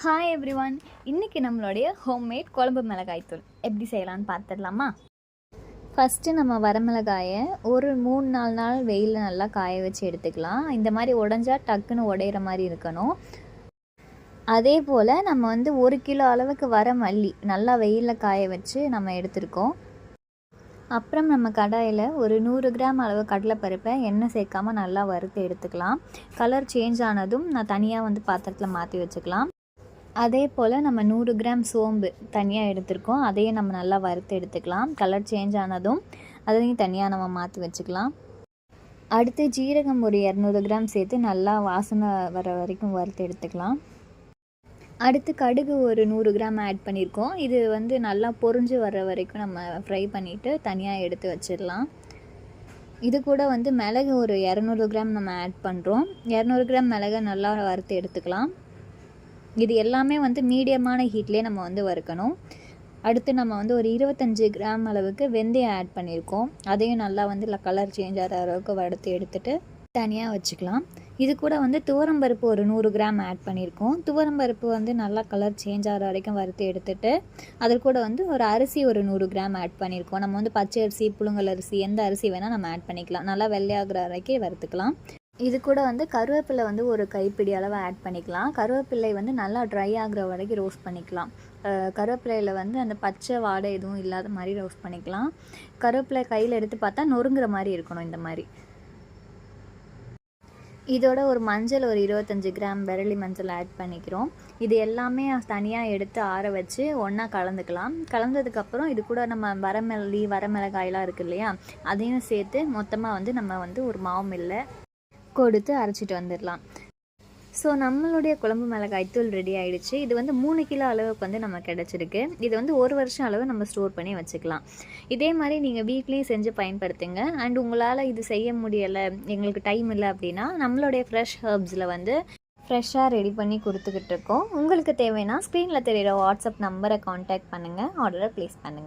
Hi everyone. இன்றைக்கி நம்மளுடைய homemade குழம்பு மிளகாய் தூள் எப்படி செய்யலான்னு பார்த்துடலாமா? ஃபஸ்ட்டு நம்ம வரமிளகாயை ஒரு 3-4 நாள் வெயிலில் நல்லா காய வச்சு எடுத்துக்கலாம். இந்த மாதிரி உடஞ்சா டக்குன்னு உடையிற மாதிரி இருக்கணும். அதே போல் நம்ம 1 கிலோ அளவுக்கு வர மல்லி நல்லா வெயிலில் காய வச்சு நம்ம எடுத்துருக்கோம். அப்புறம் நம்ம கடாயில் ஒரு 100 கிராம் அளவு கடலைப்பருப்பை எண்ணெய் சேர்க்காமல் நல்லா வறுத்து எடுத்துக்கலாம். கலர் சேஞ்ச் ஆனதும் நான் தனியாக பாத்திரத்தில் மாற்றி வச்சுக்கலாம். அதே போல் நம்ம 100 கிராம் சோம்பு தனியாக எடுத்துருக்கோம். அதையும் நம்ம நல்லா வறுத்து எடுத்துக்கலாம். கலர் சேஞ்ச் ஆனதும் அதையும் தனியாக நம்ம மாற்றி வச்சுக்கலாம். அடுத்து ஜீரகம் ஒரு 200 கிராம் சேர்த்து நல்லா வாசனை வர வரைக்கும் வறுத்து எடுத்துக்கலாம். அடுத்து கடுகு ஒரு 100 கிராம் ஆட் பண்ணியிருக்கோம். இது நல்லா பொரிஞ்சு வர வரைக்கும் நம்ம ஃப்ரை பண்ணிவிட்டு தனியாக எடுத்து வச்சிடலாம். இது கூட மிளகு ஒரு 200 கிராம் நம்ம ஆட் பண்ணுறோம். 200 கிராம் மிளகை நல்லா வறுத்து எடுத்துக்கலாம். இது எல்லாமே மீடியமான ஹீட்லேயே நம்ம வறுக்கணும். அடுத்து நம்ம ஒரு 25 கிராம் அளவுக்கு வெந்தயம் ஆட் பண்ணியிருக்கோம். அதையும் நல்லா கலர் சேஞ்ச் ஆகிற அளவுக்கு வறுத்து எடுத்துகிட்டு தனியாக வச்சுக்கலாம். இது கூட துவரம்பருப்பு ஒரு 100 கிராம் ஆட் பண்ணியிருக்கோம். துவரம்பருப்பு நல்லா கலர் சேஞ்ச் ஆகிற வரைக்கும் வறுத்து எடுத்துகிட்டு அதில் கூட ஒரு அரிசி ஒரு 100 கிராம் ஆட் பண்ணியிருக்கோம். நம்ம பச்சை அரிசி, புழுங்கல் அரிசி, எந்த அரிசி வேணால் நம்ம ஆட் பண்ணிக்கலாம். நல்லா வெள்ளையாகிற வரைக்கும் வறுத்துக்கலாம். இது கூட கருவேப்பிலை ஒரு கைப்பிடி அளவு ஆட் பண்ணிக்கலாம். கருவேப்பிலை நல்லா ட்ரை ஆகிற வரைக்கும் ரோஸ்ட் பண்ணிக்கலாம். கருவேப்பிலையில் அந்த பச்சை வாடை எதுவும் இல்லாத மாதிரி ரோஸ்ட் பண்ணிக்கலாம். கருவேப்பிலை கையில் எடுத்து பார்த்தா நொறுங்குற மாதிரி இருக்கணும். இந்த மாதிரி இதோட ஒரு மஞ்சள் ஒரு 25 கிராம் விரலி மஞ்சள் ஆட் பண்ணிக்கிறோம். இது எல்லாமே தனியாக எடுத்து ஆற வச்சு ஒன்றா கலந்துக்கலாம். கலந்ததுக்கப்புறம் இது கூட நம்ம வரமிளகாயெலாம் இருக்குது இல்லையா, அதையும் சேர்த்து மொத்தமாக நம்ம ஒரு மாவு மில்லை கொடுத்து அரைச்சிட்டு வந்துடலாம். ஸோ நம்மளுடைய குழம்பு மிளகாய் தூள் ரெடி ஆகிடுச்சு. இது 3 கிலோ அளவுக்கு நம்ம கிடச்சிருக்கு. இது 1 வருஷம் அளவு நம்ம ஸ்டோர் பண்ணி வச்சுக்கலாம். இதே மாதிரி நீங்கள் வீட்லேயும் செஞ்சு பயன்படுத்துங்க. அண்ட் உங்களால் இது செய்ய முடியலை, எங்களுக்கு டைம் இல்லை அப்படின்னா நம்மளுடைய ஃப்ரெஷ் ஹர்ப்ஸில் ஃப்ரெஷ்ஷாக ரெடி பண்ணி கொடுத்துக்கிட்டு இருக்கோம். உங்களுக்கு தேவைன்னா ஸ்க்ரீனில் தெரிகிற வாட்ஸ்அப் நம்பரை காண்டாக்ட் பண்ணுங்கள், ஆர்டரை ப்ளேஸ் பண்ணுங்கள்.